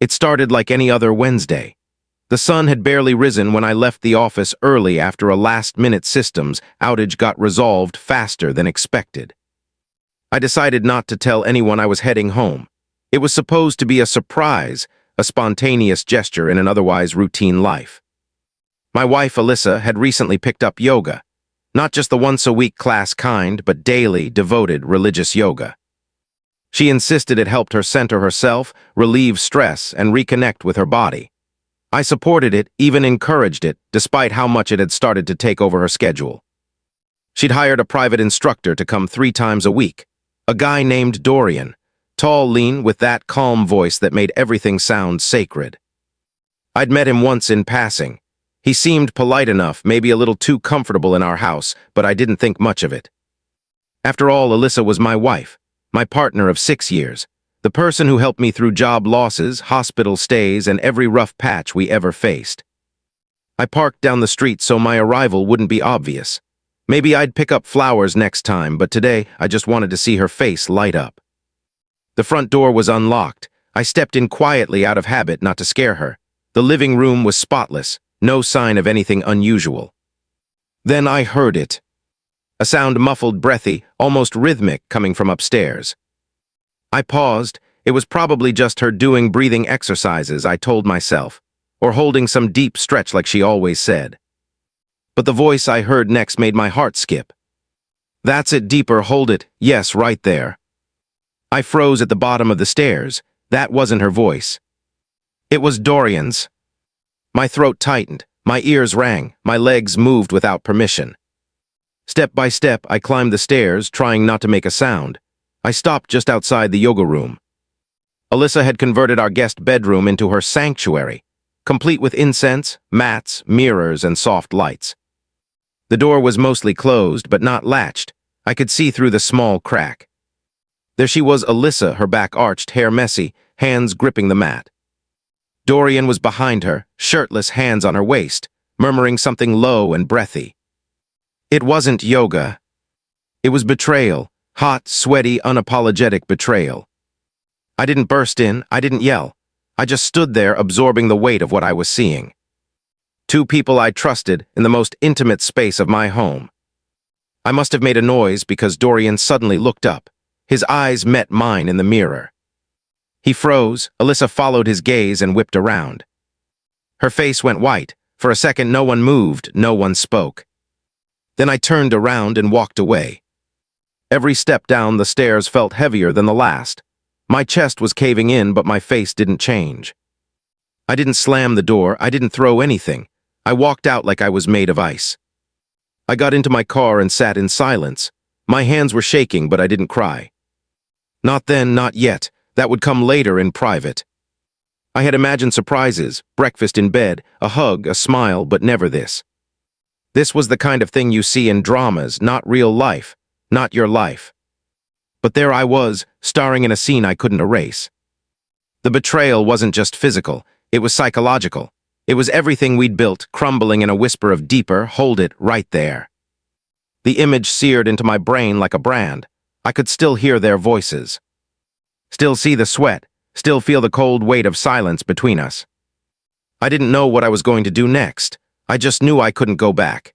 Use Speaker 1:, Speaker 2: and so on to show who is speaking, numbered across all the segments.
Speaker 1: It started like any other Wednesday. The sun had barely risen when I left the office early after a last-minute systems outage got resolved faster than expected. I decided not to tell anyone I was heading home. It was supposed to be a surprise, a spontaneous gesture in an otherwise routine life. My wife, Alyssa, had recently picked up yoga. Not just the once-a-week class kind, but daily, devoted religious yoga. She insisted it helped her center herself, relieve stress, and reconnect with her body. I supported it, even encouraged it, despite how much it had started to take over her schedule. She'd hired a private instructor to come 3 times a week, a guy named Dorian, tall, lean, with that calm voice that made everything sound sacred. I'd met him once in passing. He seemed polite enough, maybe a little too comfortable in our house, but I didn't think much of it. After all, Alyssa was my wife, my partner of 6 years, the person who helped me through job losses, hospital stays, and every rough patch we ever faced. I parked down the street so my arrival wouldn't be obvious. Maybe I'd pick up flowers next time, but today I just wanted to see her face light up. The front door was unlocked. I stepped in quietly out of habit not to scare her. The living room was spotless, no sign of anything unusual. Then I heard it. A sound muffled, breathy, almost rhythmic, coming from upstairs. I paused. It was probably just her doing breathing exercises, I told myself, or holding some deep stretch like she always said. But the voice I heard next made my heart skip. "That's it, deeper, hold it, yes, right there." I froze at the bottom of the stairs. That wasn't her voice. It was Dorian's. My throat tightened, my ears rang, my legs moved without permission. Step by step, I climbed the stairs, trying not to make a sound. I stopped just outside the yoga room. Alyssa had converted our guest bedroom into her sanctuary, complete with incense, mats, mirrors, and soft lights. The door was mostly closed, but not latched. I could see through the small crack. There she was, Alyssa, her back arched, hair messy, hands gripping the mat. Dorian was behind her, shirtless, hands on her waist, murmuring something low and breathy. It wasn't yoga. It was betrayal. Hot, sweaty, unapologetic betrayal. I didn't burst in, I didn't yell. I just stood there absorbing the weight of what I was seeing. 2 people I trusted in the most intimate space of my home. I must have made a noise because Dorian suddenly looked up. His eyes met mine in the mirror. He froze. Alyssa followed his gaze and whipped around. Her face went white. For a second, no one moved, no one spoke. Then I turned around and walked away. Every step down the stairs felt heavier than the last. My chest was caving in, but my face didn't change. I didn't slam the door, I didn't throw anything. I walked out like I was made of ice. I got into my car and sat in silence. My hands were shaking, but I didn't cry. Not then, not yet. That would come later in private. I had imagined surprises, breakfast in bed, a hug, a smile, but never this. This was the kind of thing you see in dramas, not real life. Not your life. But there I was, starring in a scene I couldn't erase. The betrayal wasn't just physical, it was psychological. It was everything we'd built, crumbling in a whisper of deeper, hold it, right there. The image seared into my brain like a brand. I could still hear their voices. Still see the sweat, still feel the cold weight of silence between us. I didn't know what I was going to do next. I just knew I couldn't go back.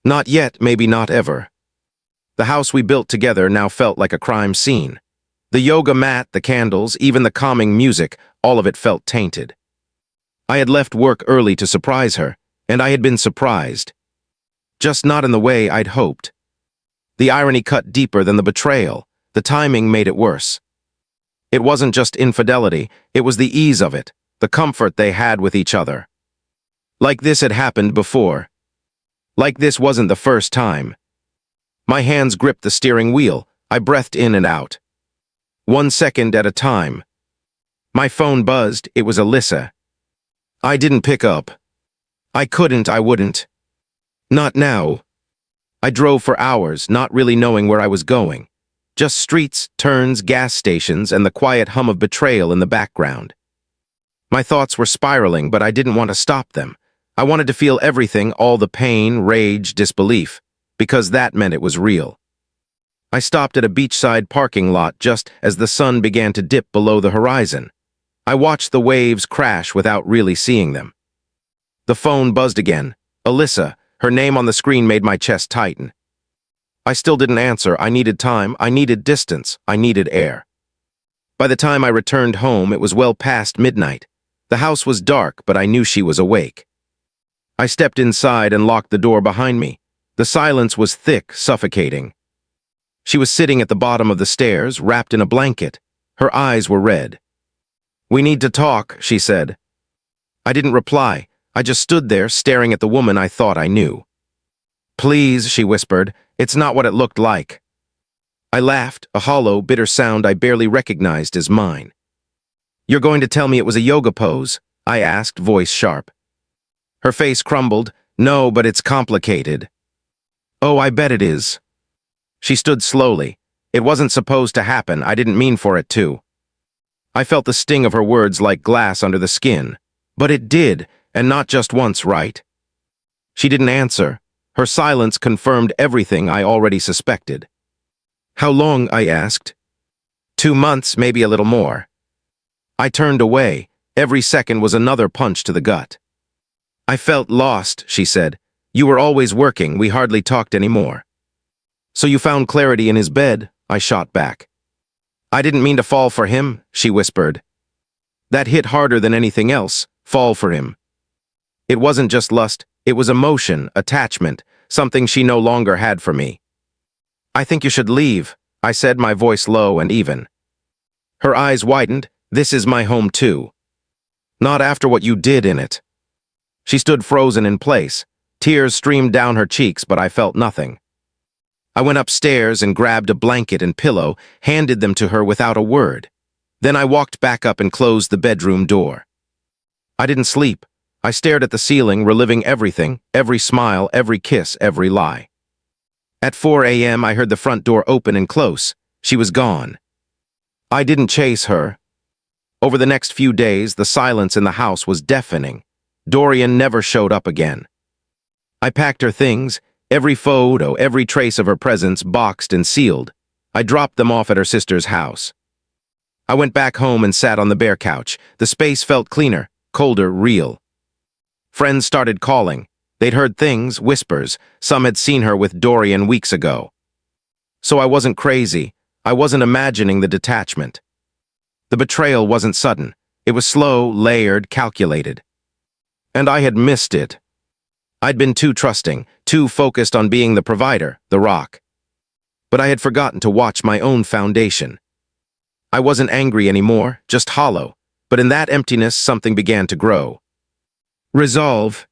Speaker 1: Not yet, maybe not ever. The house we built together now felt like a crime scene. The yoga mat, the candles, even the calming music, all of it felt tainted. I had left work early to surprise her, and I had been surprised. Just not in the way I'd hoped. The irony cut deeper than the betrayal. The timing made it worse. It wasn't just infidelity, it was the ease of it, the comfort they had with each other. Like this had happened before. Like this wasn't the first time. My hands gripped the steering wheel. I breathed in and out. 1 second at a time. My phone buzzed. It was Alyssa. I didn't pick up. I couldn't, I wouldn't. Not now. I drove for hours, not really knowing where I was going. Just streets, turns, gas stations, and the quiet hum of betrayal in the background. My thoughts were spiraling, but I didn't want to stop them. I wanted to feel everything, all the pain, rage, disbelief, because that meant it was real. I stopped at a beachside parking lot just as the sun began to dip below the horizon. I watched the waves crash without really seeing them. The phone buzzed again. Alyssa, her name on the screen made my chest tighten. I still didn't answer. I needed time, I needed distance, I needed air. By the time I returned home, it was well past midnight. The house was dark, but I knew she was awake. I stepped inside and locked the door behind me. The silence was thick, suffocating. She was sitting at the bottom of the stairs, wrapped in a blanket. Her eyes were red. "We need to talk," she said. I didn't reply. I just stood there, staring at the woman I thought I knew. "Please," she whispered, "it's not what it looked like." I laughed, a hollow, bitter sound I barely recognized as mine. "You're going to tell me it was a yoga pose?" I asked, voice sharp. Her face crumbled. "No, but it's complicated." "Oh, I bet it is." She stood slowly. "It wasn't supposed to happen. I didn't mean for it to." I felt the sting of her words like glass under the skin. But it did, and not just once, right? She didn't answer. Her silence confirmed everything I already suspected. "How long?" I asked. 2 months, maybe a little more." I turned away. Every second was another punch to the gut. "I felt lost," she said. "You were always working. We hardly talked anymore." "So you found clarity in his bed?" I shot back. "I didn't mean to fall for him," she whispered. That hit harder than anything else. Fall for him. It wasn't just lust, it was emotion, attachment, something she no longer had for me. "I think you should leave," I said, my voice low and even. Her eyes widened. "This is my home too." "Not after what you did in it." She stood frozen in place. Tears streamed down her cheeks, but I felt nothing. I went upstairs and grabbed a blanket and pillow, handed them to her without a word. Then I walked back up and closed the bedroom door. I didn't sleep. I stared at the ceiling, reliving everything, every smile, every kiss, every lie. At 4 a.m., I heard the front door open and close. She was gone. I didn't chase her. Over the next few days, the silence in the house was deafening. Dorian never showed up again. I packed her things, every photo, every trace of her presence boxed and sealed. I dropped them off at her sister's house. I went back home and sat on the bare couch. The space felt cleaner, colder, real. Friends started calling. They'd heard things, whispers. Some had seen her with Dorian weeks ago. So I wasn't crazy. I wasn't imagining the detachment. The betrayal wasn't sudden. It was slow, layered, calculated. And I had missed it. I'd been too trusting, too focused on being the provider, the rock. But I had forgotten to watch my own foundation. I wasn't angry anymore, just hollow. But in that emptiness, something began to grow. Resolve.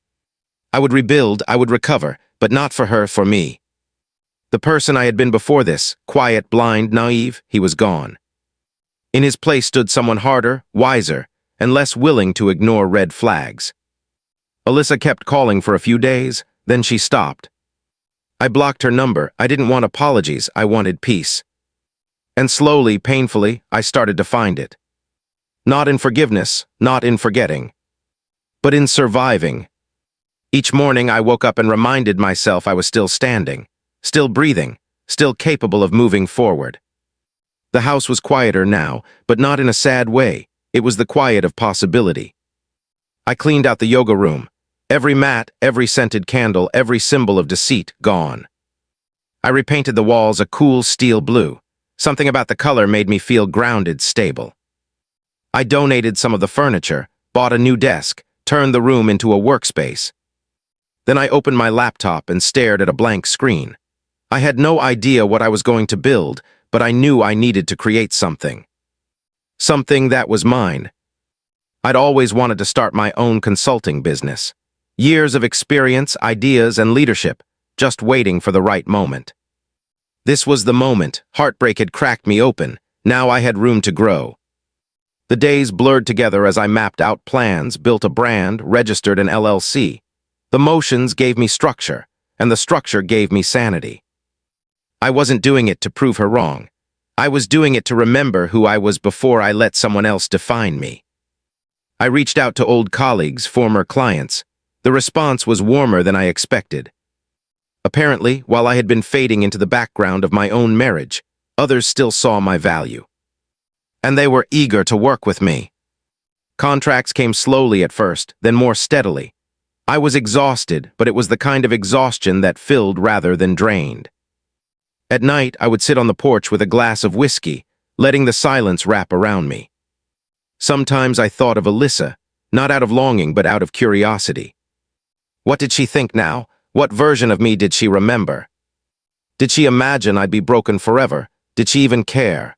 Speaker 1: I would rebuild, I would recover, but not for her, for me. The person I had been before this, quiet, blind, naive, he was gone. In his place stood someone harder, wiser, and less willing to ignore red flags. Alyssa kept calling for a few days, then she stopped. I blocked her number. I didn't want apologies, I wanted peace. And slowly, painfully, I started to find it. Not in forgiveness, not in forgetting, but in surviving. Each morning I woke up and reminded myself I was still standing, still breathing, still capable of moving forward. The house was quieter now, but not in a sad way. It was the quiet of possibility. I cleaned out the yoga room. Every mat, every scented candle, every symbol of deceit gone. I repainted the walls a cool steel blue. Something about the color made me feel grounded, stable. I donated some of the furniture, bought a new desk, turned the room into a workspace. Then I opened my laptop and stared at a blank screen. I had no idea what I was going to build, but I knew I needed to create something. Something that was mine. I'd always wanted to start my own consulting business. Years of experience, ideas, and leadership, just waiting for the right moment. This was the moment. Heartbreak had cracked me open. Now I had room to grow. The days blurred together as I mapped out plans, built a brand, registered an LLC. The motions gave me structure, and the structure gave me sanity. I wasn't doing it to prove her wrong. I was doing it to remember who I was before I let someone else define me. I reached out to old colleagues, former clients. The response was warmer than I expected. Apparently, while I had been fading into the background of my own marriage, others still saw my value. And they were eager to work with me. Contracts came slowly at first, then more steadily. I was exhausted, but it was the kind of exhaustion that filled rather than drained. At night, I would sit on the porch with a glass of whiskey, letting the silence wrap around me. Sometimes I thought of Alyssa, not out of longing but out of curiosity. What did she think now? What version of me did she remember? Did she imagine I'd be broken forever? Did she even care?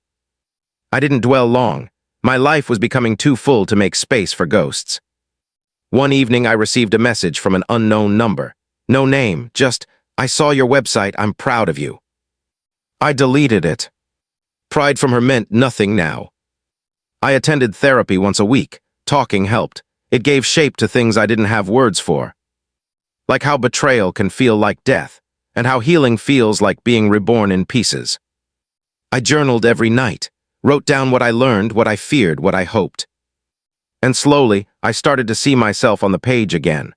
Speaker 1: I didn't dwell long. My life was becoming too full to make space for ghosts. One evening I received a message from an unknown number. No name, just, "I saw your website, I'm proud of you." I deleted it. Pride from her meant nothing now. I attended therapy once a week. Talking helped. It gave shape to things I didn't have words for. Like how betrayal can feel like death, and how healing feels like being reborn in pieces. I journaled every night, wrote down what I learned, what I feared, what I hoped. And slowly, I started to see myself on the page again.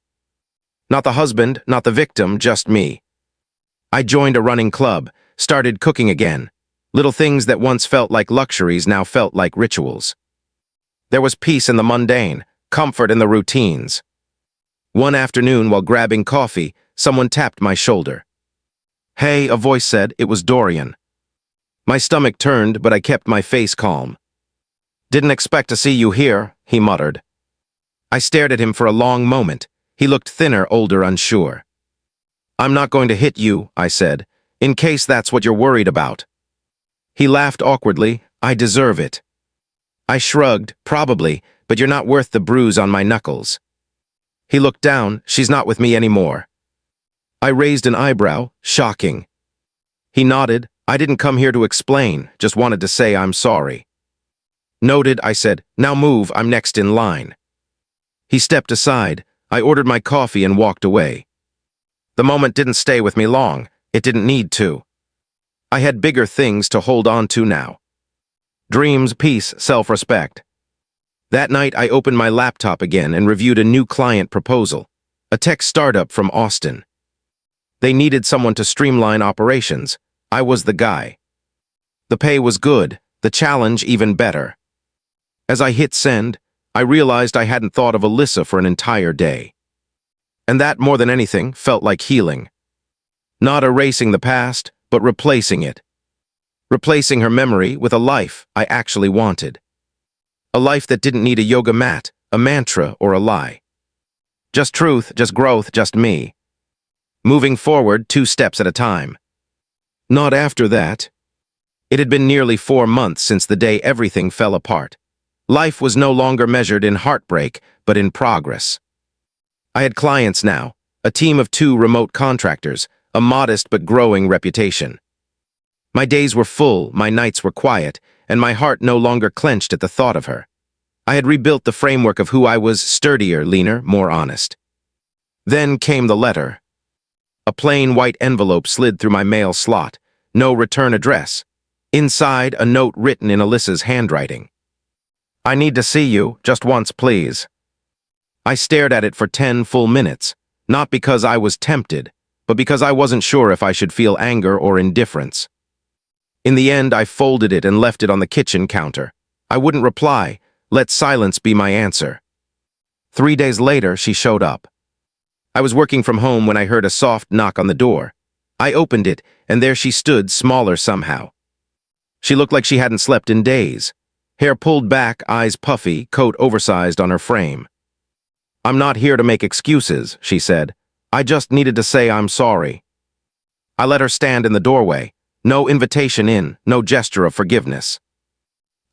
Speaker 1: Not the husband, not the victim, just me. I joined a running club, started cooking again. Little things that once felt like luxuries now felt like rituals. There was peace in the mundane, comfort in the routines. One afternoon, while grabbing coffee, someone tapped my shoulder. "Hey," a voice said. It was Dorian. My stomach turned, but I kept my face calm. "Didn't expect to see you here," he muttered. I stared at him for a long moment. He looked thinner, older, unsure. "I'm not going to hit you," I said, "in case that's what you're worried about." He laughed awkwardly. "I deserve it." I shrugged. "Probably, but you're not worth the bruise on my knuckles." He looked down. "She's not with me anymore." I raised an eyebrow. Shocking. He nodded. "I didn't come here to explain, just wanted to say I'm sorry." "Noted," I said. "Now move, I'm next in line." He stepped aside. I ordered my coffee and walked away. The moment didn't stay with me long. It didn't need to. I had bigger things to hold on to now. Dreams, peace, self-respect. That night, I opened my laptop again and reviewed a new client proposal, a tech startup from Austin. They needed someone to streamline operations. I was the guy. The pay was good, the challenge even better. As I hit send, I realized I hadn't thought of Alyssa for an entire day. And that, more than anything, felt like healing. Not erasing the past, but replacing it. Replacing her memory with a life I actually wanted. A life that didn't need a yoga mat, a mantra, or a lie. Just truth, just growth, just me. Moving forward 2 steps at a time. Not after that. It had been nearly 4 months since the day everything fell apart. Life was no longer measured in heartbreak, but in progress. I had clients now, a team of 2 remote contractors, a modest but growing reputation. My days were full, my nights were quiet, and my heart no longer clenched at the thought of her. I had rebuilt the framework of who I was, sturdier, leaner, more honest. Then came the letter. A plain white envelope slid through my mail slot, no return address. Inside, a note written in Alyssa's handwriting. "I need to see you, just once, please." I stared at it for 10 full minutes, not because I was tempted, but because I wasn't sure if I should feel anger or indifference. In the end, I folded it and left it on the kitchen counter. I wouldn't reply, let silence be my answer. 3 days later, she showed up. I was working from home when I heard a soft knock on the door. I opened it, and there she stood, smaller somehow. She looked like she hadn't slept in days. Hair pulled back, eyes puffy, coat oversized on her frame. "I'm not here to make excuses," she said. "I just needed to say I'm sorry." I let her stand in the doorway. No invitation in, no gesture of forgiveness.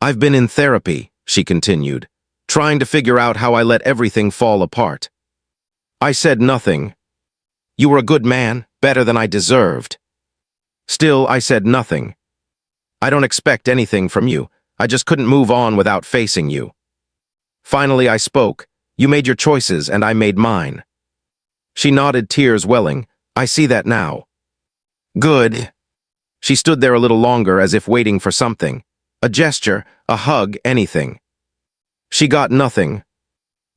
Speaker 1: "I've been in therapy," she continued, "trying to figure out how I let everything fall apart." I said nothing. "You were a good man, better than I deserved." Still, I said nothing. "I don't expect anything from you. I just couldn't move on without facing you." Finally, I spoke. "You made your choices, and I made mine." She nodded, tears welling. "I see that now." "Good." She stood there a little longer, as if waiting for something. A gesture, a hug, anything. She got nothing.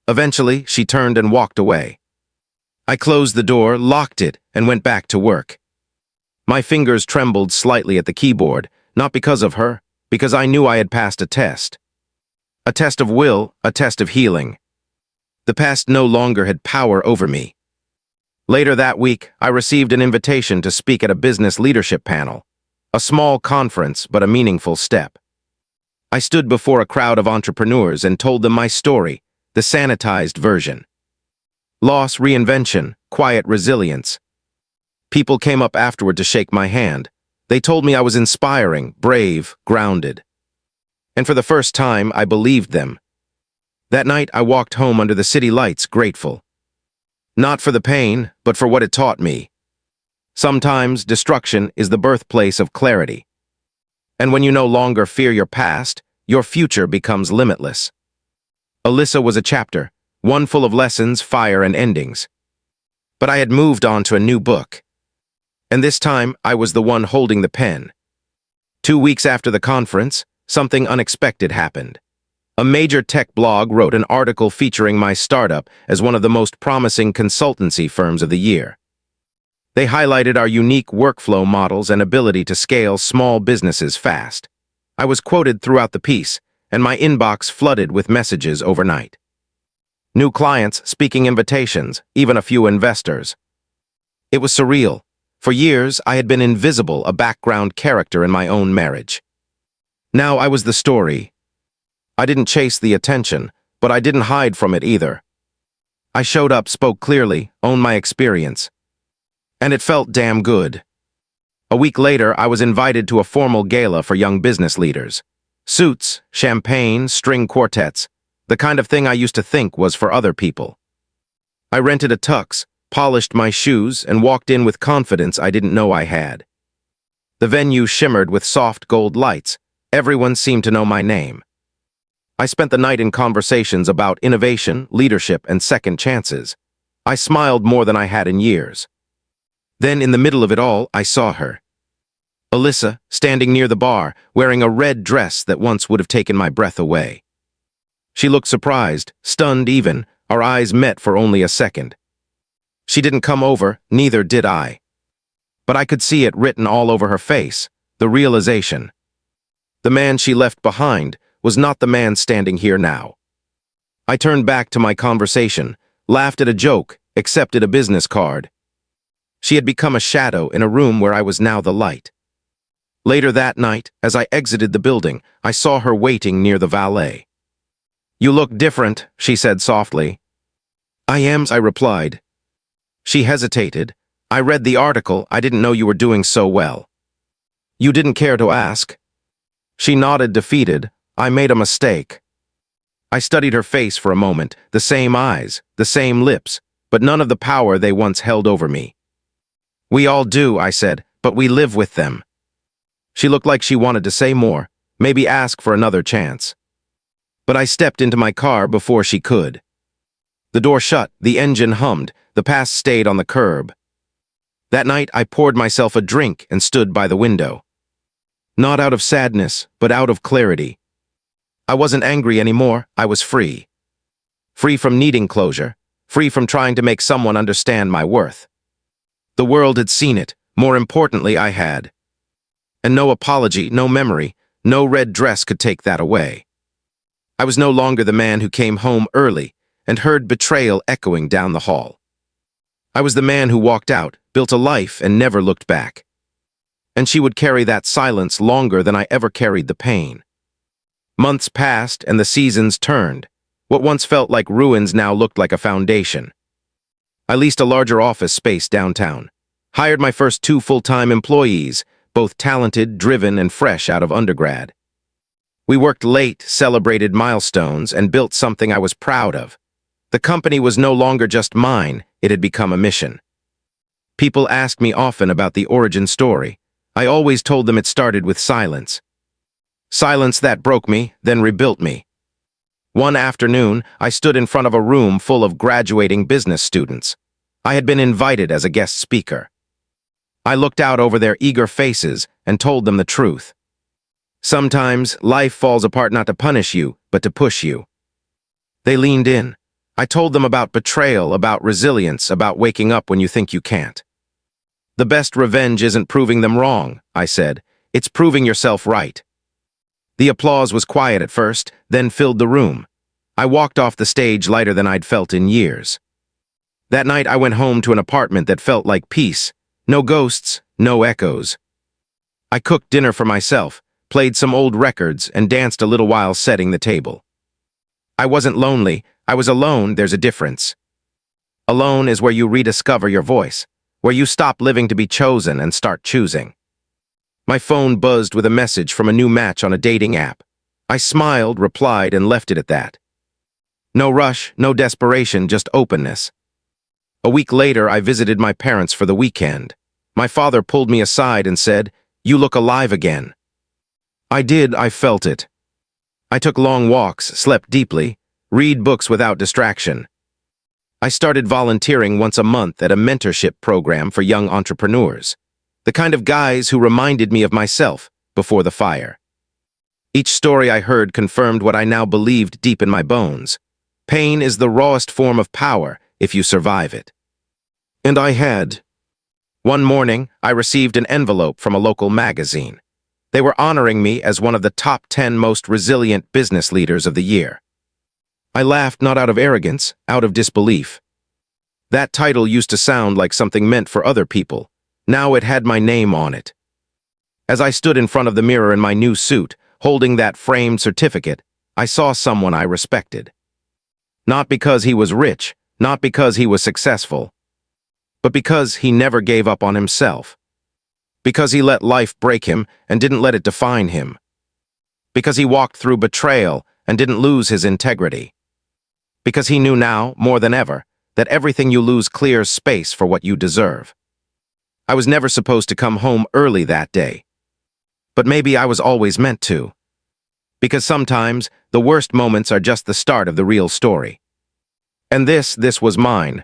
Speaker 1: Eventually, she turned and walked away. I closed the door, locked it, and went back to work. My fingers trembled slightly at the keyboard, not because of her, because I knew I had passed a test. A test of will, a test of healing. The past no longer had power over me. Later that week, I received an invitation to speak at a business leadership panel. A small conference, but a meaningful step. I stood before a crowd of entrepreneurs and told them my story, the sanitized version. Loss, reinvention, quiet resilience. People came up afterward to shake my hand. They told me I was inspiring, brave, grounded. And for the first time, I believed them. That night, I walked home under the city lights, grateful. Not for the pain, but for what it taught me. Sometimes, destruction is the birthplace of clarity. And when you no longer fear your past, your future becomes limitless. Alyssa was a chapter, one full of lessons, fire, and endings. But I had moved on to a new book. And this time, I was the one holding the pen. 2 weeks after the conference, something unexpected happened. A major tech blog wrote an article featuring my startup as one of the most promising consultancy firms of the year. They highlighted our unique workflow models and ability to scale small businesses fast. I was quoted throughout the piece, and my inbox flooded with messages overnight. New clients, speaking invitations, even a few investors. It was surreal. For years, I had been invisible, a background character in my own marriage. Now I was the story. I didn't chase the attention, but I didn't hide from it either. I showed up, spoke clearly, owned my experience. And it felt damn good. A week later, I was invited to a formal gala for young business leaders. Suits, champagne, string quartets, the kind of thing I used to think was for other people. I rented a tux, polished my shoes, and walked in with confidence I didn't know I had. The venue shimmered with soft gold lights. Everyone seemed to know my name. I spent the night in conversations about innovation, leadership, and second chances. I smiled more than I had in years. Then, in the middle of it all, I saw her. Alyssa, standing near the bar, wearing a red dress that once would have taken my breath away. She looked surprised, stunned even, our eyes met for only a second. She didn't come over, neither did I. But I could see it written all over her face, the realization. The man she left behind was not the man standing here now. I turned back to my conversation, laughed at a joke, accepted a business card. She had become a shadow in a room where I was now the light. Later that night, as I exited the building, I saw her waiting near the valet. "You look different," she said softly. "I am," I replied. She hesitated. "I read the article. I didn't know you were doing so well." "You didn't care to ask?" She nodded, defeated. "I made a mistake." I studied her face for a moment, the same eyes, the same lips, but none of the power they once held over me. "We all do," I said, "but we live with them." She looked like she wanted to say more, maybe ask for another chance. But I stepped into my car before she could. The door shut, the engine hummed, the past stayed on the curb. That night, I poured myself a drink and stood by the window. Not out of sadness, but out of clarity. I wasn't angry anymore, I was free. Free from needing closure, free from trying to make someone understand my worth. The world had seen it, more importantly I had. And no apology, no memory, no red dress could take that away. I was no longer the man who came home early and heard betrayal echoing down the hall. I was the man who walked out, built a life, and never looked back. And she would carry that silence longer than I ever carried the pain. Months passed and the seasons turned. What once felt like ruins now looked like a foundation. I leased a larger office space downtown, hired my first 2 full-time employees, both talented, driven, and fresh out of undergrad. We worked late, celebrated milestones, and built something I was proud of. The company was no longer just mine, it had become a mission. People asked me often about the origin story. I always told them it started with silence. Silence that broke me, then rebuilt me. One afternoon, I stood in front of a room full of graduating business students. I had been invited as a guest speaker. I looked out over their eager faces and told them the truth. Sometimes, life falls apart not to punish you, but to push you. They leaned in. I told them about betrayal, about resilience, about waking up when you think you can't. The best revenge isn't proving them wrong, I said. It's proving yourself right. The applause was quiet at first, then filled the room. I walked off the stage lighter than I'd felt in years. That night I went home to an apartment that felt like peace. No ghosts, no echoes. I cooked dinner for myself, played some old records, and danced a little while setting the table. I wasn't lonely. I was alone. There's a difference. Alone is where you rediscover your voice, where you stop living to be chosen and start choosing. My phone buzzed with a message from a new match on a dating app. I smiled, replied, and left it at that. No rush, no desperation, just openness. A week later, I visited my parents for the weekend. My father pulled me aside and said, "You look alive again." I did, I felt it. I took long walks, slept deeply, read books without distraction. I started volunteering once a month at a mentorship program for young entrepreneurs, the kind of guys who reminded me of myself before the fire. Each story I heard confirmed what I now believed deep in my bones. Pain is the rawest form of power if you survive it. And I had. One morning, I received an envelope from a local magazine. They were honoring me as one of the top 10 most resilient business leaders of the year. I laughed not out of arrogance, out of disbelief. That title used to sound like something meant for other people. Now it had my name on it. As I stood in front of the mirror in my new suit, holding that framed certificate, I saw someone I respected. Not because he was rich, not because he was successful, but because he never gave up on himself. Because he let life break him and didn't let it define him. Because he walked through betrayal and didn't lose his integrity. Because he knew now, more than ever, that everything you lose clears space for what you deserve. I was never supposed to come home early that day. But maybe I was always meant to. Because sometimes, the worst moments are just the start of the real story. And this was mine.